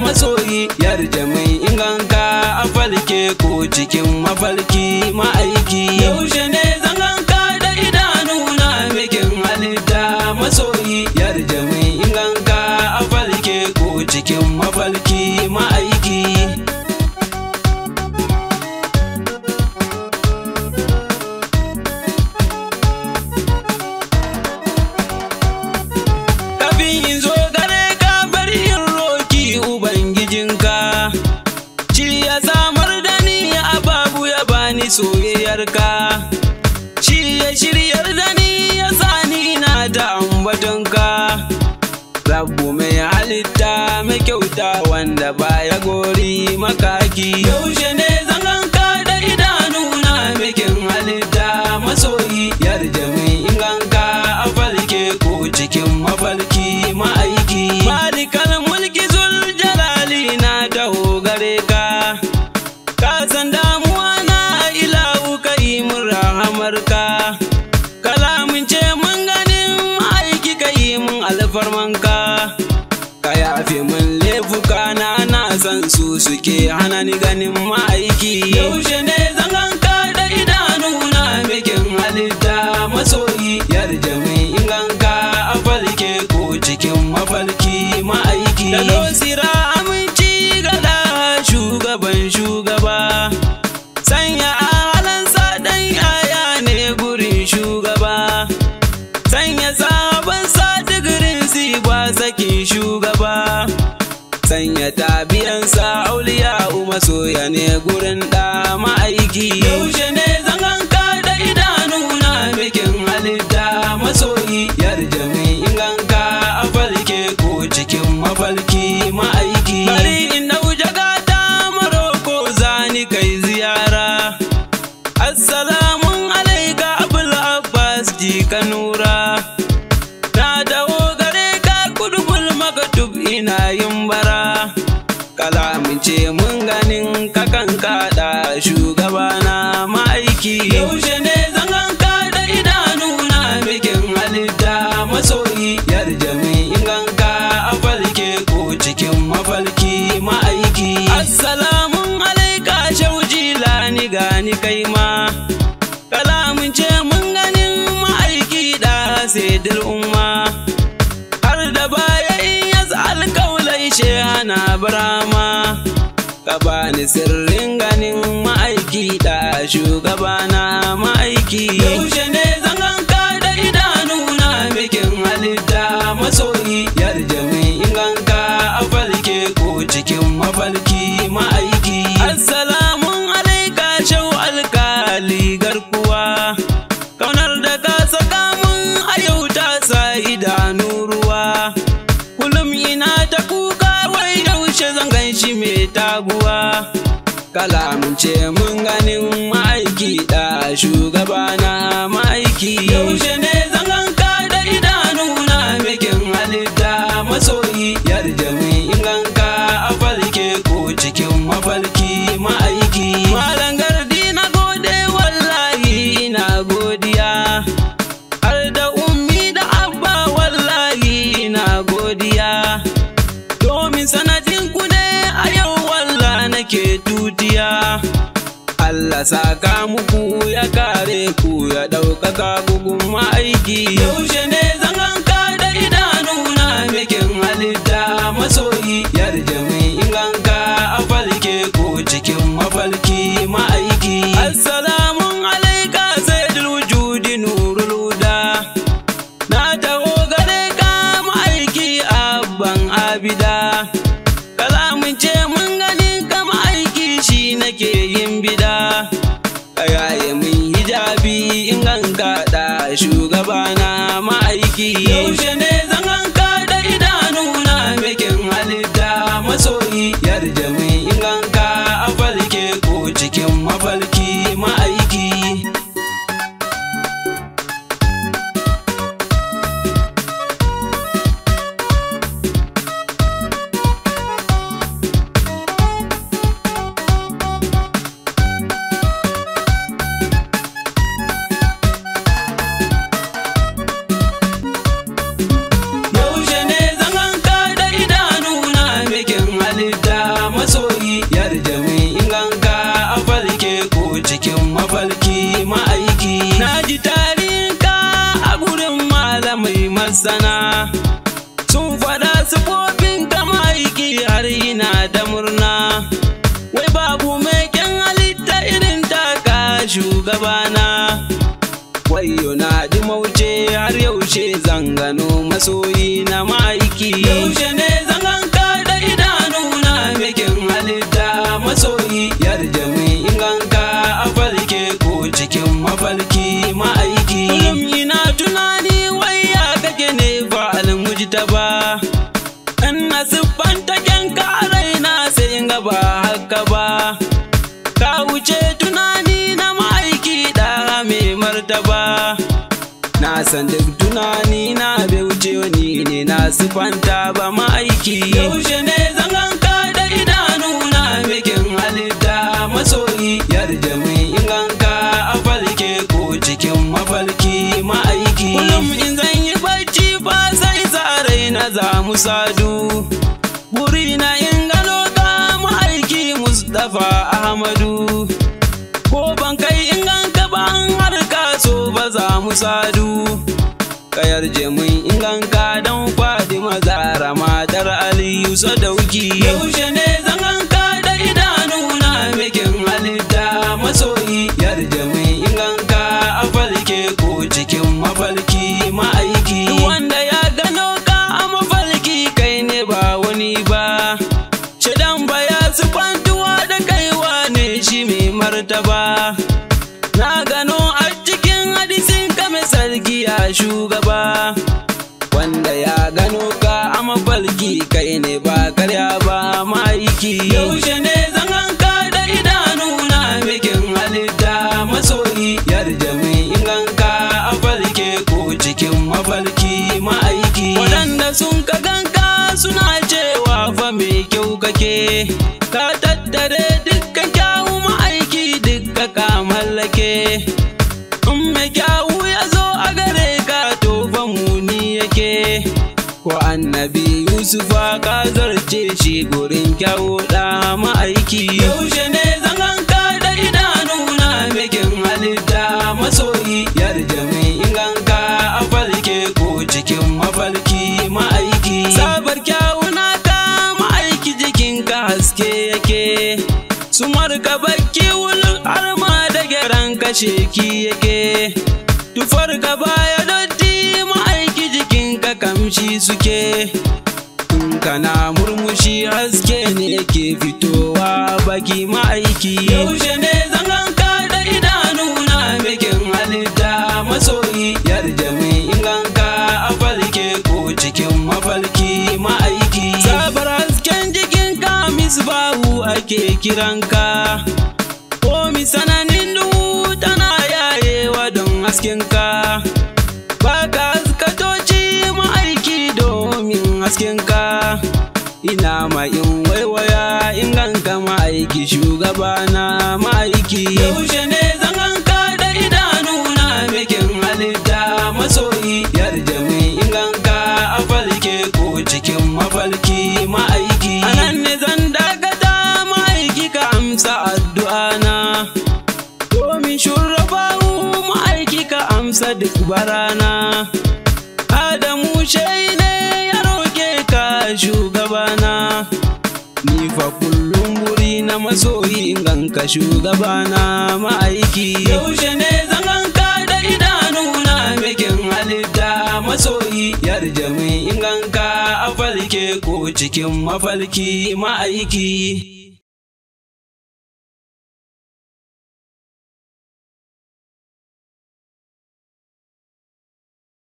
masoyi yarje mai inganka a falke ko cikin mafalki ma'aiki. Yaushe ne zanganka da idanuna mikin halitta masoyi yarje mai inganka a falke ko cikin mafalki ma'aiki. Soyayyarka shi ya shiryar da ni ya sani na da ambatonka. Rabbu mai halitta mai kyauta wanda baya gori makaki. Yaushe ne zanganka da idanuna mikin halitta masoyi yarje mai inganka a falke ko cikin mafalki ma'aiki. Malikal mulki zul jalali na taho gare ka, ka san damuwa rahamarka. Kalamin ce mun ganin ma'aiki ka yi mun alfarmanka, ka yafe mun laifuka na san su suke hana ni ganin ma'aiki. Yaushe ne zanganka da idanuna mikin halitta masoyi yarje mai inganka a falke ko cikin mafalki ma'aiki. Da losira aminci gada shugaban shugaba, sanya sakin shugaba, sanya tabiyansa auliya masoya ne gurin da ma'aiki. Yaushe ne zanganka da idanuna mikin halitta masoyi yarje mai inganka a falke ko cikin mafalki ma'aiki. Bari in nauje gata Maroko zani kai ziyara, assalamun alaika Abul Abbas jika nura. Ina yin bara, kalamin ce mun ganin kakan kaɗa shugabana ma'aiki. Yaushe ne zanganka da idanuna mikin halitta masoyi yarje mai inganka a falke ko cikin mafalki ma'aiki. Assalamun alaika shauji lani gani kai ma, kalamin ce mun ganin ma'aiki da saidil umma. Har da baya alƙaulai shehana barama, ka bani sirrin ganin ma'aiki da shugabana ma'aiki. Yaushe ne zanganka da idanuna mikin halitta masoyi yarje mai inganka a falke ko cikin mafalki ma'aiki. Assalamun alaika shau alkali garkuwa, kaunar da ka saka mun a yau ta sa idanu ruwa. Shi mai taguwa, kalamin ce mun ganin ma'aiki da shugabana ma'aiki. Yaushe ne zanganka da idanuna mikin halitta masoyi yarje mai inganka a falke ko cikin mafalki ma'aiki. Malam gardi na gode wallahi na godiya, har da ummi da abba wallahi na godiya, domin sanadin ku ne nake tutiya. Allah saka muku ya kare ku ya ɗaukaka bugun ma'aiki. Yaushe ne zanganka da idanuna mikin halitta masoyi yarje mai inganka a falke ko cikin mafalki ma'aiki. Assalamun alaika sayyidul wujudi nurul huda, na taho gare ka ma'aiki abban abida. Kalamin ce mun gani nake yin bida, kayaye min hijabi in ganka da shugabana ma'aiki. Yaushe ne zanganka da idanuna mikin halitta masoyi yarje mai inganka a falke ko cikin mafalki ma'aiki. masana sun faɗa sufofin kama aiki har ina da murna. Wai babu mai kyan halitta irin taka shugabana. Wayo na di mauce har yaushe zan gano masoyi na ma'aiki. Yaushe ne zan ganka da idanuna mai kyan halitta masoyi. Yarda mai inganka a falke ko cikin mafalki ma'aiki. Kullum ina tunani wai ya kake ne fa almujtaba. Ina siffanta kyanka a raina sai in ga ba haka ba. Ka wuce tunani na ma'aiki da mai martaba. Na san duk tunani na bai wuce wani ne na siffanta ba ma'aiki. Yaushe ne zan ganka da idanuna mai kyan halitta masoyi. Yarda mai inganka a falke ko cikin mafalki ma'aiki. Kullum in zan yi bacci ba sai sarai na za mu sadu. Burina in gano ka ma'aiki Mustapha Ahmadu. Ko ban kai in ganka ba an har ka so ba za mu sadu. Ka yarje mun in ganka don Fadima Zahra matar Aliyu Sadauki. Yaushe ne zan ganka da idanuna mai kyan halitta masoyi. Yarje mun in ganka a falke ko cikin mafalki ma'aiki. Wanda ya gano ka a mafalki kai ne ba wani ba. Shaidan ba ya sufantuwa da kaiwa ne shi mai martaba. Na gano a cikin hadisin ka mai sarki ya shugaba. Wanda ya gano ka a mafalki kai ne ba karya ba ma'aiki. Yaushe ne zan ganka da idanuna mai kyan halitta masoyi. Yarda mai inganka a falke ko cikin mafalki ma'aiki. Waɗanda sun ka ganka suna cewa fa mai kyau kake. Ka tattare dukkan kyawu ma'aiki dukka ka mallake. In mai kyawu ya zo a gare ka to fa muni yake. Ko annabi Yusufa ka zarce shi gurin kyawu da ma'aiki. Yaushe ne zan ganka da idanuna mai kyan halitta masoyi. Yarda mai inganka a falke ko cikin mafalki ma'aiki. Sabar kyawuna ka ma'aiki jikinka haske yake. Sumar ka bakki wulin arma da gyaran kashe ki yake. Tufar ka baya dotti ma'aiki jikinka kamshi suke. In kana murmushi haske ne ke fitowa baki ma'aiki. Yaushe ne zan ganka da idanuna mai kyan halitta masoyi. Yarda mai inganka a falke ko cikin mafalki ma'aiki. Sabar hasken jikinka misbahu ake kiranka. Komi sananin duhu tana yayewa don haskenka. Baka haskatoci ma'aiki domin haskenka. Ina ma in waiwaya in ganka ma'aiki shugabana ma'aiki. Yaushe ne zan ganka da idanuna mai kyan halitta masoyi. Yarda mai inganka a falke ko cikin mafalki ma'aiki. Anan ne zan dakata ma'aiki ka amsa addu'ana. Domin shurrafahu ma'aiki ka amsa duk barana. Adamu shai ne ya roke ka shugabana. Ni fa kullum buri na masoyi in ganka shugabana ma'aiki. Yaushe ne zan ganka da idanuna mai kyan halitta masoyi. Yarda mai inganka a falke ko cikin mafalki ma'aiki.